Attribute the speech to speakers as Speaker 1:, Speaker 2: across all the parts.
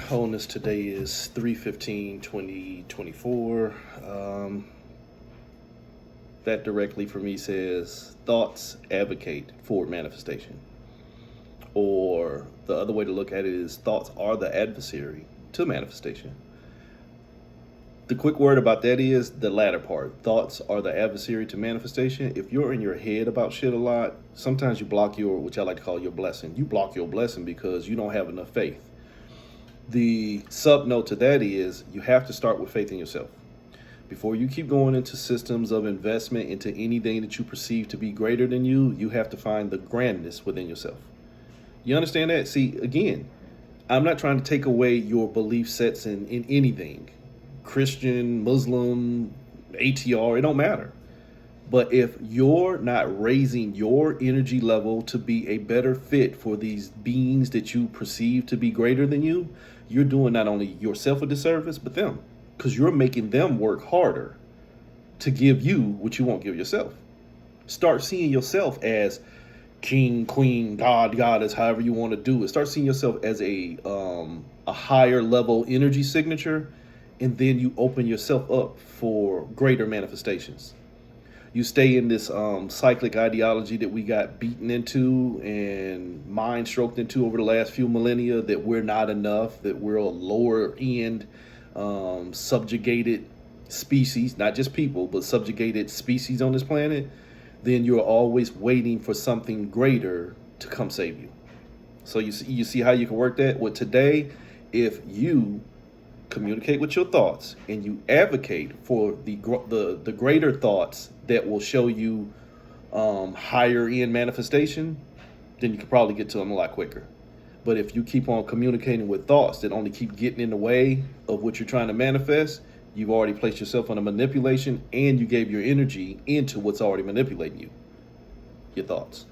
Speaker 1: Wholeness today is 3/15/2024. That directly for me says thoughts advocate for manifestation. Or the other way to look at it is thoughts are the adversary to manifestation. The quick word about that is the latter part. Thoughts are the adversary to manifestation. If you're in your head about shit a lot, sometimes you block your, which I like to call your blessing. You block your blessing because you don't have enough faith. The sub note to that is you have to start with faith in yourself. Before you keep going into systems of investment into anything that you perceive to be greater than you, you have to find the grandness within yourself. You understand that? See, again, I'm not trying to take away your belief sets in anything. Christian, Muslim, ATR, it don't matter. But if you're not raising your energy level to be a better fit for these beings that you perceive to be greater than you, you're doing not only yourself a disservice, but them. Because you're making them work harder to give you what you won't give yourself. Start seeing yourself as king, queen, god, goddess, however you want to do it. Start seeing yourself as a higher level energy signature, and then you open yourself up for greater manifestations. You stay in this cyclic ideology that we got beaten into and mind stroked into over the last few millennia, that we're not enough, that we're a lower end subjugated species, not just people, but subjugated species on this planet, then you're always waiting for something greater to come save you. So you see how you can work that? Well, today, if you communicate with your thoughts and you advocate for the greater thoughts that will show you higher end manifestation, then you can probably get to them a lot quicker. But if you keep on communicating with thoughts that only keep getting in the way of what you're trying to manifest, you've already placed yourself on a manipulation, and you gave your energy into what's already manipulating you, your thoughts.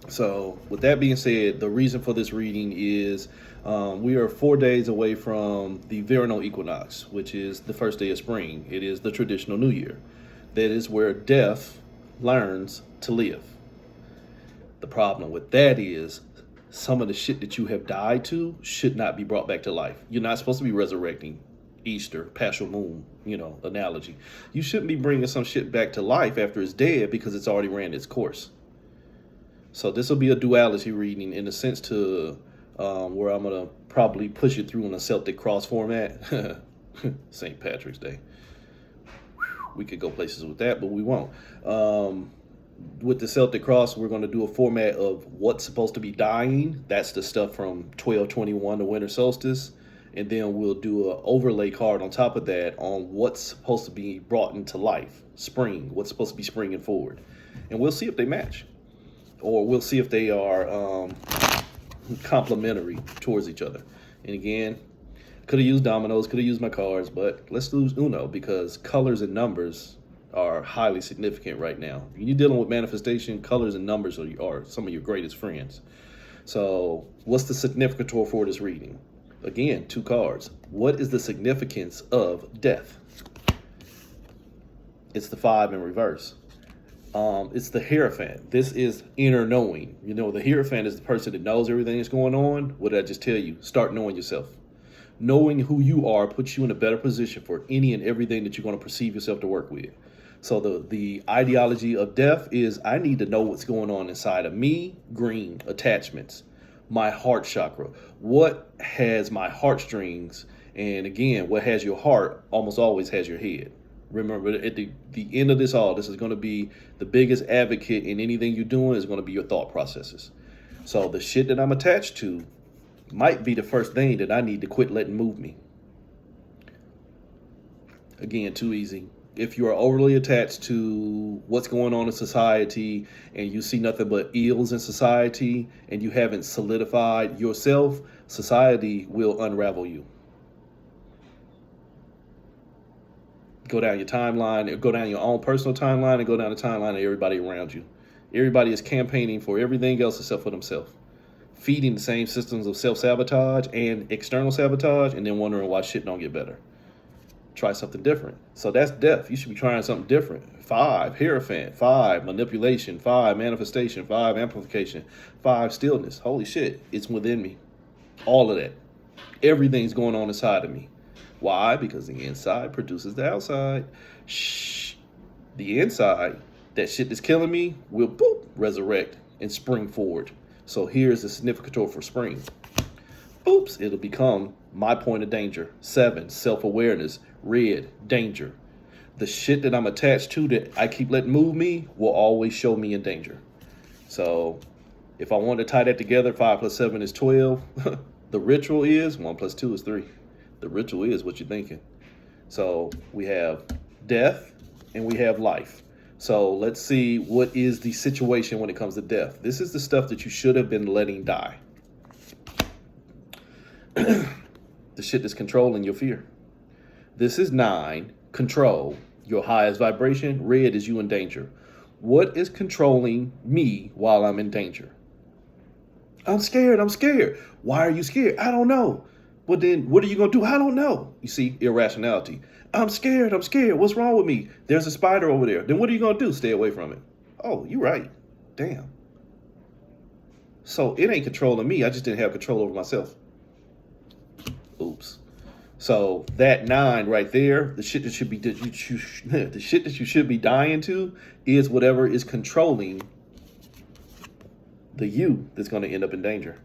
Speaker 1: So with that being said, the reason for this reading is we are 4 days away from the vernal equinox, which is the first day of spring. It is the traditional new year. That is where death learns to live. The problem with that is some of the shit that you have died to should not be brought back to life. You're not supposed to be resurrecting Easter, partial moon, analogy. You shouldn't be bringing some shit back to life after it's dead because it's already ran its course. So this will be a duality reading in the sense to where I'm going to probably push it through in a Celtic cross format. St. Patrick's Day. We could go places with that, but we won't. With the Celtic cross, we're going to do a format of what's supposed to be dying. That's the stuff from 12/21 to winter solstice. And then we'll do an overlay card on top of that on what's supposed to be brought into life. Spring, what's supposed to be springing forward. And we'll see if they match. Or we'll see if they are complementary towards each other. And again, could have used dominoes, could have used my cards, but let's lose Uno because colors and numbers are highly significant right now. When you're dealing with manifestation, colors and numbers are some of your greatest friends. So what's the significator for this reading? Again, 2 cards. What is the significance of death? It's the 5 in reverse. It's the Hierophant. This is inner knowing. The Hierophant is the person that knows everything that's going on. What did I just tell you? Start knowing yourself. Knowing who you are puts you in a better position for any and everything that you're going to perceive yourself to work with. So the ideology of death is I need to know what's going on inside of me. Green, attachments. My heart chakra. What has my heartstrings? And again, what has your heart almost always has your head. Remember, at the end of this all, this is going to be the biggest advocate in anything you're doing is going to be your thought processes. So the shit that I'm attached to might be the first thing that I need to quit letting move me. Again, too easy. If you are overly attached to what's going on in society and you see nothing but ills in society and you haven't solidified yourself, society will unravel you. Go down your timeline, or go down your own personal timeline and go down the timeline of everybody around you. Everybody is campaigning for everything else except for themselves. Feeding the same systems of self-sabotage and external sabotage and then wondering why shit don't get better. Try something different. So that's death. You should be trying something different. 5, Hierophant. 5, manipulation. 5, manifestation. 5, amplification. 5, stillness. Holy shit, it's within me. All of that. Everything's going on inside of me. Why? Because the inside produces the outside. Shh. The inside, that shit that's killing me, will boop, resurrect and spring forward. So here's the significator for spring. Oops, it'll become my point of danger. 7, self-awareness. Red, danger. The shit that I'm attached to that I keep letting move me will always show me in danger. So if I want to tie that together, 5 plus 7 is 12. The ritual is 1 plus 2 is 3. The ritual is what you're thinking. So we have death and we have life. So let's see what is the situation when it comes to death. This is the stuff that you should have been letting die. The shit that's controlling your fear. This is 9, control, your highest vibration. Red is you in danger. What is controlling me while I'm in danger? I'm scared. Why are you scared? I don't know. Well, then what are you going to do? I don't know. You see, irrationality. I'm scared. What's wrong with me? There's a spider over there. Then what are you going to do? Stay away from it. Oh, you're right. Damn. So it ain't controlling me. I just didn't have control over myself. Oops. So that 9 right there, the shit that should be the shit that you should be dying to is whatever is controlling the you that's going to end up in danger.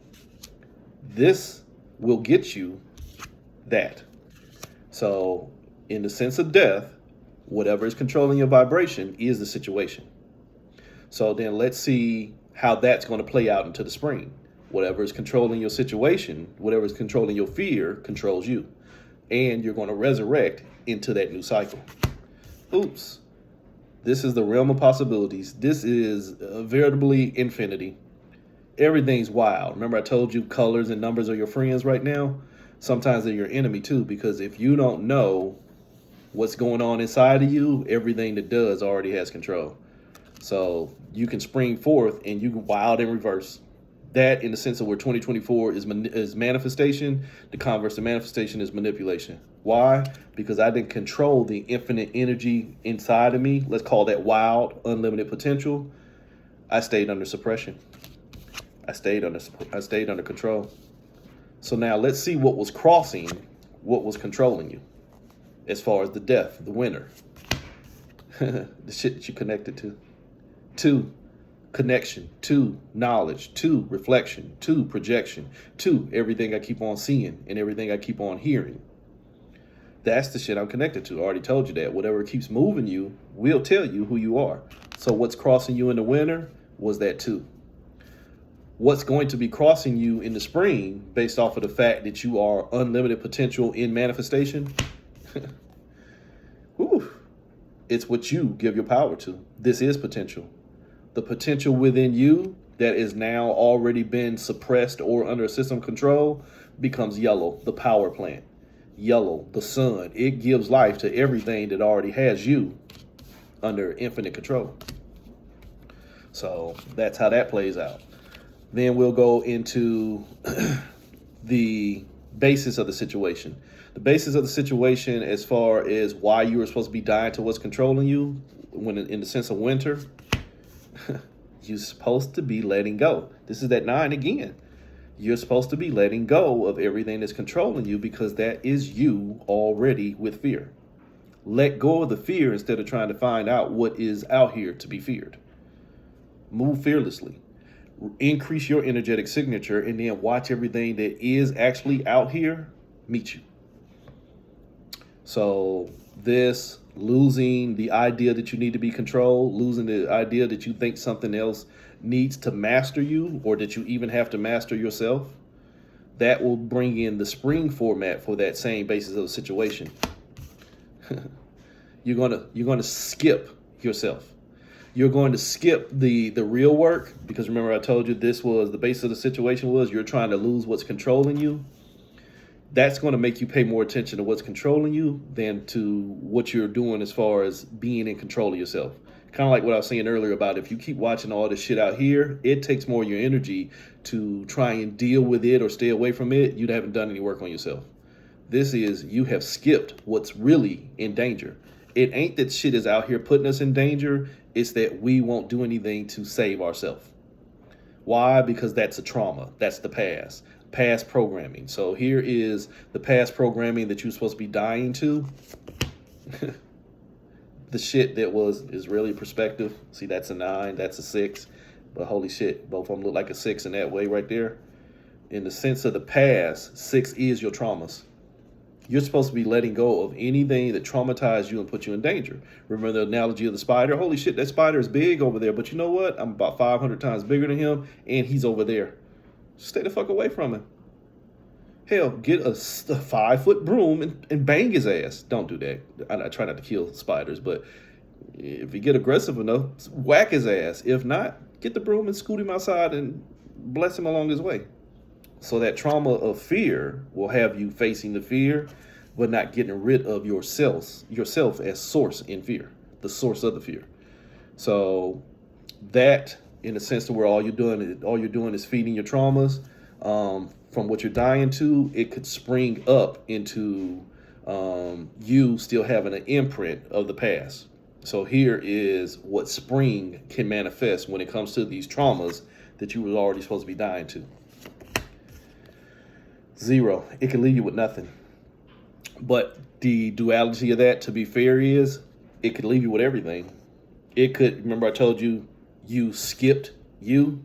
Speaker 1: This will get you that. So in the sense of death, whatever is controlling your vibration is the situation. So then let's see how that's going to play out into the spring. Whatever is controlling your situation, whatever is controlling your fear, controls you. And you're going to resurrect into that new cycle. Oops. This is the realm of possibilities. This is veritably infinity. Everything's wild. Remember I told you colors and numbers are your friends right now? Sometimes they're your enemy too, because if you don't know what's going on inside of you, everything that does already has control. So you can spring forth and you can wild in reverse. That in the sense of where 2024 is manifestation, the converse of manifestation is manipulation. Why? Because I didn't control the infinite energy inside of me. Let's call that wild, unlimited potential. I stayed under suppression. I stayed under control. So now let's see what was crossing, what was controlling you. As far as the death, the winner, the shit that you connected to. 2, connection. 2, knowledge. 2, reflection. 2, projection. 2, everything I keep on seeing and everything I keep on hearing. That's the shit I'm connected to. I already told you that. Whatever keeps moving you will tell you who you are. So what's crossing you in the winter was that 2. What's going to be crossing you in the spring based off of the fact that you are unlimited potential in manifestation? Whew. It's what you give your power to. This is potential. The potential within you that is now already been suppressed or under system control becomes yellow, the power plant. Yellow, the sun. It gives life to everything that already has you under infinite control. So that's how that plays out. Then we'll go into the basis of the situation. The basis of the situation as far as why you were supposed to be dying to what's controlling you when in the sense of winter, you're supposed to be letting go. This is that 9 again. You're supposed to be letting go of everything that's controlling you because that is you already with fear. Let go of the fear instead of trying to find out what is out here to be feared. Move fearlessly. Increase your energetic signature and then watch everything that is actually out here meet you. So this losing the idea that you need to be controlled, losing the idea that you think something else needs to master you or that you even have to master yourself, that will bring in the spring format for that same basis of the situation. You're gonna skip yourself. You're going to skip the real work because remember I told you this was the basis of the situation was you're trying to lose what's controlling you. That's going to make you pay more attention to what's controlling you than to what you're doing as far as being in control of yourself. Kind of like what I was saying earlier about if you keep watching all this shit out here, it takes more of your energy to try and deal with it or stay away from it. You haven't done any work on yourself. This is you have skipped what's really in danger. It ain't that shit is out here putting us in danger. It's that we won't do anything to save ourselves. Why? Because that's a trauma. That's the past. past programming. So here is the past programming that you're supposed to be dying to. The shit that is really perspective. See, that's a 9, that's a 6. But holy shit, both of them look like a 6 in that way right there. In the sense of the past, 6 is your traumas. You're supposed to be letting go of anything that traumatized you and put you in danger. Remember the analogy of the spider? Holy shit, that spider is big over there. But you know what? I'm about 500 times bigger than him, and he's over there. Stay the fuck away from him. Hell, get a 5-foot broom and bang his ass. Don't do that. I try not to kill spiders, but if you get aggressive enough, whack his ass. If not, get the broom and scoot him outside and bless him along his way. So that trauma of fear will have you facing the fear, but not getting rid of yourself as source in fear, the source of the fear. So that, in a sense, to where all you're doing is feeding your traumas from what you're dying to, it could spring up into you still having an imprint of the past. So here is what spring can manifest when it comes to these traumas that you were already supposed to be dying to. 0. It can leave you with nothing. But the duality of that, to be fair, is it could leave you with everything. It could, remember I told you, you skipped you.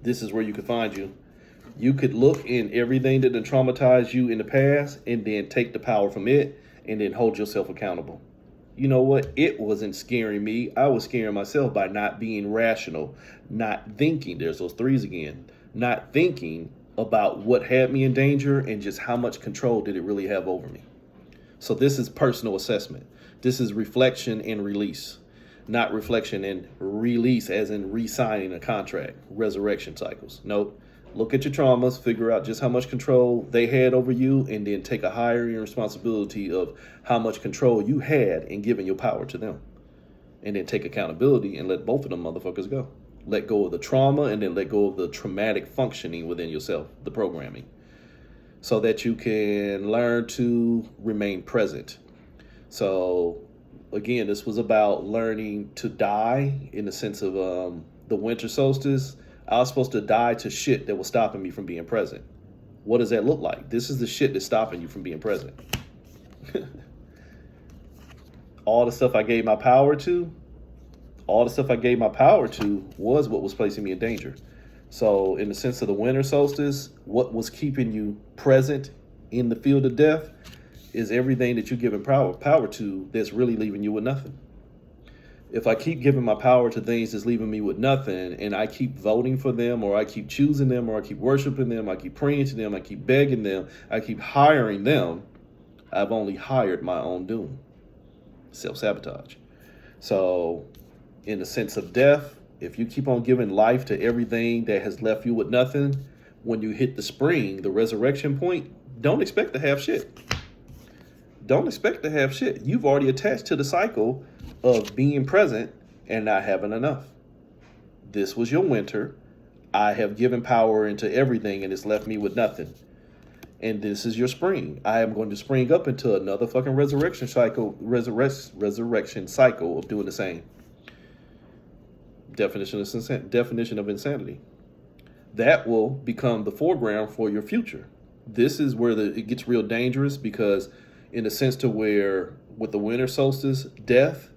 Speaker 1: This is where you could find you. You could look in everything that done traumatized you in the past and then take the power from it and then hold yourself accountable. You know what? It wasn't scaring me. I was scaring myself by not being rational, not thinking. There's those 3s again. Not thinking about what had me in danger and just how much control did it really have over me. So this is personal assessment. This is reflection and release, not reflection and release as in re-signing a contract, resurrection cycles. Nope. Look at your traumas, figure out just how much control they had over you, and then take a higher responsibility of how much control you had in giving your power to them. And then take accountability and let both of them motherfuckers go. Let go of the trauma and then let go of the traumatic functioning within yourself, the programming, so that you can learn to remain present. So again, this was about learning to die in the sense of the winter solstice. I was supposed to die to shit that was stopping me from being present. What does that look like? This is the shit that's stopping you from being present. All the stuff I gave my power to, was what was placing me in danger. So in the sense of the winter solstice, what was keeping you present in the field of death is everything that you're giving power to that's really leaving you with nothing. If I keep giving my power to things that's leaving me with nothing, and I keep voting for them, or I keep choosing them, or I keep worshiping them, I keep praying to them, I keep begging them, I keep hiring them, I've only hired my own doom. Self-sabotage. So in the sense of death, if you keep on giving life to everything that has left you with nothing, when you hit the spring, the resurrection point, don't expect to have shit. Don't expect to have shit. You've already attached to the cycle of being present and not having enough. This was your winter. I have given power into everything and it's left me with nothing. And this is your spring. I am going to spring up into another fucking resurrection cycle of doing the same. Definition of insanity. That will become the foreground for your future. This is where it gets real dangerous, because in the sense to where with the winter solstice, death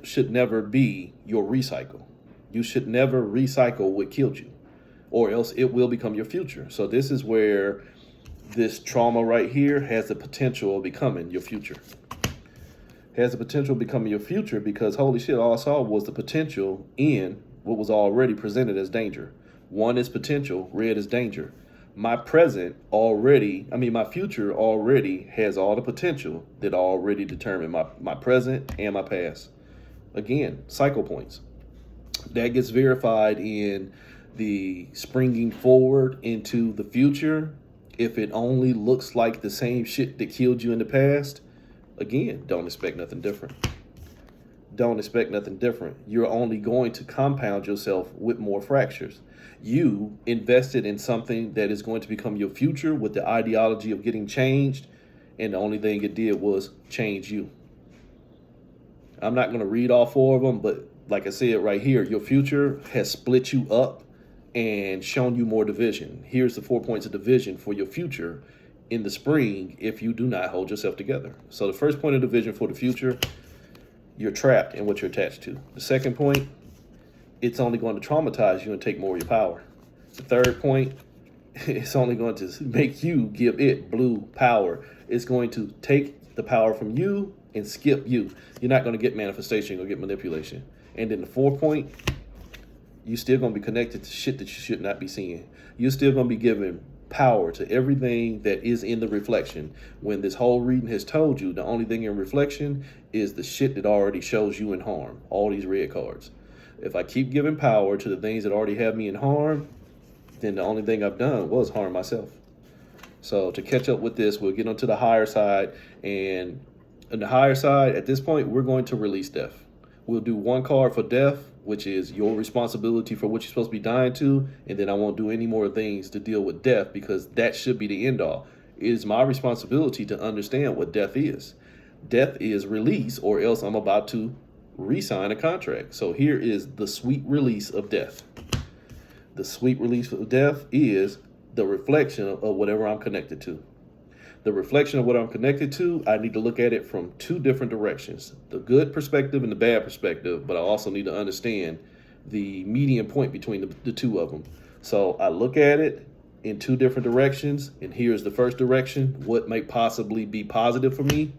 Speaker 1: should never be your recycle. You should never recycle what killed you, or else it will become your future. So this is where this trauma right here has the potential of becoming your future. Has the potential of becoming your future, because holy shit, all I saw was the potential in what was already presented as danger. 1 is potential, red is danger. My future already has all the potential that already determined my present and my past. Again, cycle points. That gets verified in the springing forward into the future. If it only looks like the same shit that killed you in the past, again, don't expect nothing different. Don't expect nothing different. You're only going to compound yourself with more fractures. You invested in something that is going to become your future with the ideology of getting changed, and the only thing it did was change you. I'm not going to read all 4 of them, but like I said right here, your future has split you up and shown you more division. Here's the 4 points of division for your future in the spring if you do not hold yourself together. So the first point of division for the future, you're trapped in what you're attached to. The second point, it's only going to traumatize you and take more of your power. The third point, it's only going to make you give it blue power. It's going to take the power from you and skip you. You're not going to get manifestation or get manipulation. And then the fourth point, you're still going to be connected to shit that you should not be seeing. You're still going to be giving power to everything that is in the reflection. When this whole reading has told you the only thing in reflection is the shit that already shows you in harm. All these red cards. If I keep giving power to the things that already have me in harm, then the only thing I've done was harm myself. So to catch up with this, we'll get onto the higher side. And on the higher side, at this point, we're going to release death. We'll do one card for death, which is your responsibility for what you're supposed to be dying to. And then I won't do any more things to deal with death, because that should be the end all. It is my responsibility to understand what death is. Death is release, or else I'm about to re-sign a contract. So here is the sweet release of death. The sweet release of death is the reflection of whatever I'm connected to. The reflection of what I'm connected to, I need to look at it from two different directions. The good perspective and the bad perspective, but I also need to understand the median point between the two of them. So I look at it in two different directions, and here's the first direction. What might possibly be positive for me?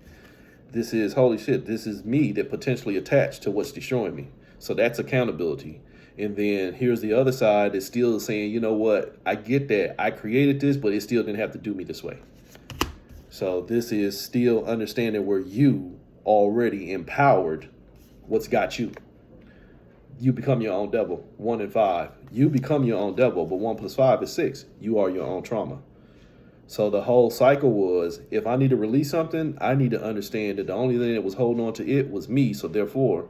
Speaker 1: This is, holy shit, this is me that potentially attached to what's destroying me. So that's accountability. And then here's the other side that's still saying, you know what, I get that. I created this, but it still didn't have to do me this way. So this is still understanding where you already empowered what's got you. You become your own devil, 1 and 5. You become your own devil, but 1 + 5 is 6. You are your own trauma. So the whole cycle was, if I need to release something, I need to understand that the only thing that was holding on to it was me. So therefore,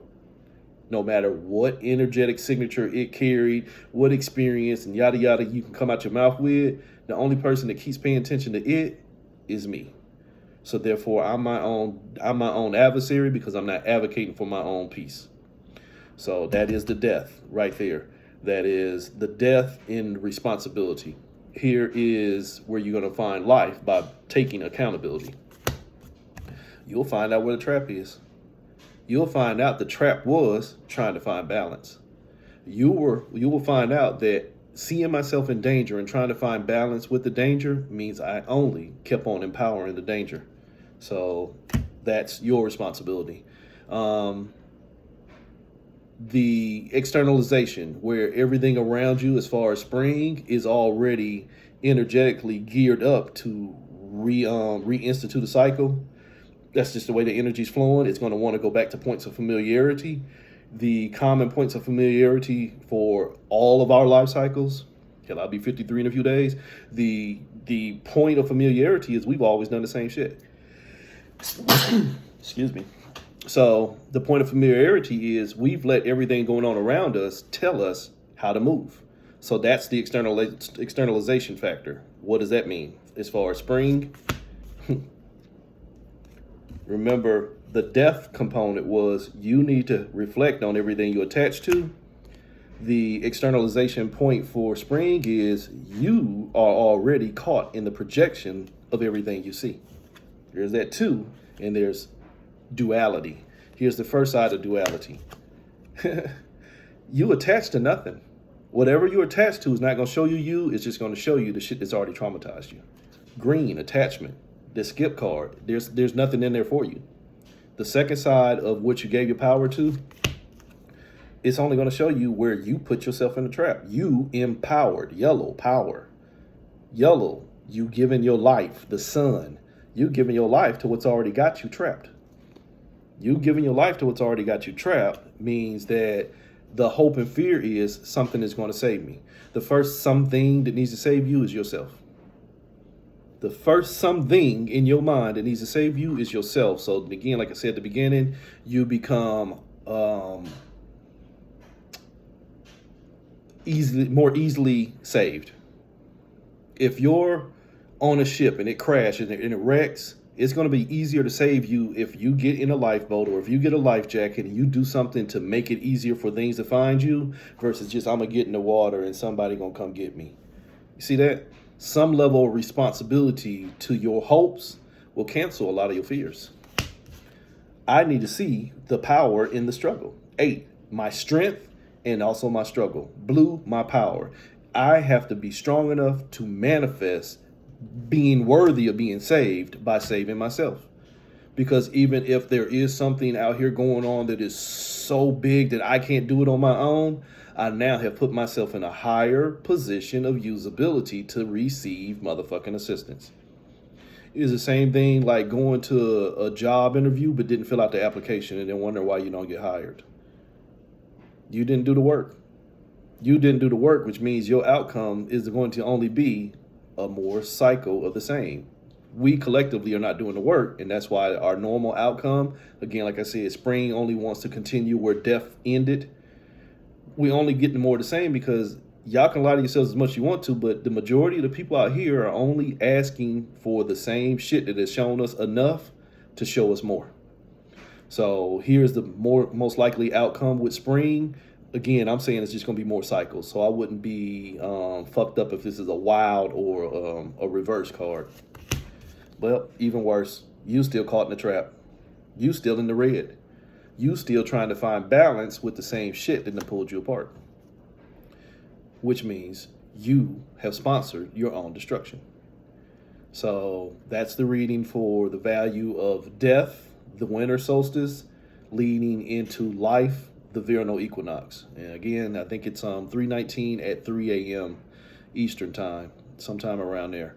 Speaker 1: no matter what energetic signature it carried, what experience and yada yada you can come out your mouth with, the only person that keeps paying attention to it is me. So therefore, I'm my own adversary, because I'm not advocating for my own peace. So that is the death right there. That is the death in responsibility. Here is where you're going to find life, by taking accountability. You'll find out where the trap is. You'll find out the trap was trying to find balance. You will find out that seeing myself in danger and trying to find balance with the danger means I only kept on empowering the danger. So that's your responsibility. The externalization, where everything around you as far as spring is already energetically geared up to reinstitute a cycle. That's just the way the energy's flowing. It's going to want to go back to points of familiarity. The common points of familiarity for all of our life cycles, hell, I'll be 53 in a few days. The point of familiarity is we've always done the same shit. Excuse me. So the point of familiarity is we've let everything going on around us tell us how to move. So that's the externalization factor. What does that mean? As far as spring, remember, the death component was you need to reflect on everything you attach to. The externalization point for spring is you are already caught in the projection of everything you see. There's that too, and there's duality. Here's the first side of duality. You attach to nothing. Whatever you attach to is not going to show you, it's just going to show you the shit that's already traumatized you. Green, attachment. The skip card, there's nothing in there for you. The second side of what you gave your power to, it's only going to show you where you put yourself in the trap. You empowered. Yellow, power. Yellow, you giving your life. The sun, you giving your life to what's already got you trapped. You giving your life to what's already got you trapped means that the hope and fear is something is going to save me. The first something that needs to save you is yourself. The first something in your mind that needs to save you is yourself. So again, like I said at the beginning, you become more easily saved. If you're on a ship and it crashes and it wrecks, It's going to be easier to save you if you get in a lifeboat or if you get a life jacket and you do something to make it easier for things to find you versus just I'm going to get in the water and somebody going to come get me. You see that? Some level of responsibility to your hopes will cancel a lot of your fears. I need to see the power in the struggle. 8, my strength and also my struggle. Blue, my power. I have to be strong enough to manifest being worthy of being saved by saving myself. Because even if there is something out here going on that is so big that I can't do it on my own, I now have put myself in a higher position of usability to receive motherfucking assistance. It is the same thing like going to a job interview but didn't fill out the application and then wonder why you don't get hired. You didn't do the work. You didn't do the work, which means your outcome is going to only be a more cycle of the same. We collectively are not doing the work, and that's why our normal outcome, again, like I said, spring only wants to continue where death ended. We only get more of the same because y'all can lie to yourselves as much as you want to, but the majority of the people out here are only asking for the same shit that has shown us enough to show us more. So here's the most likely outcome with spring. Again, I'm saying it's just going to be more cycles. So I wouldn't be fucked up if this is a wild or a reverse card. Well, even worse, you still caught in the trap. You still in the red. You still trying to find balance with the same shit that pulled you apart. Which means you have sponsored your own destruction. So that's the reading for the value of death, the winter solstice, leading into life, the vernal equinox. And again, I think it's 3:19 at 3 a.m. Eastern time, sometime around there.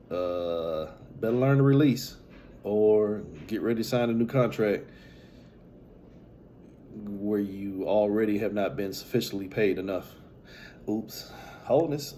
Speaker 1: Better learn to release or get ready to sign a new contract where you already have not been sufficiently paid enough. Oops. Wholeness.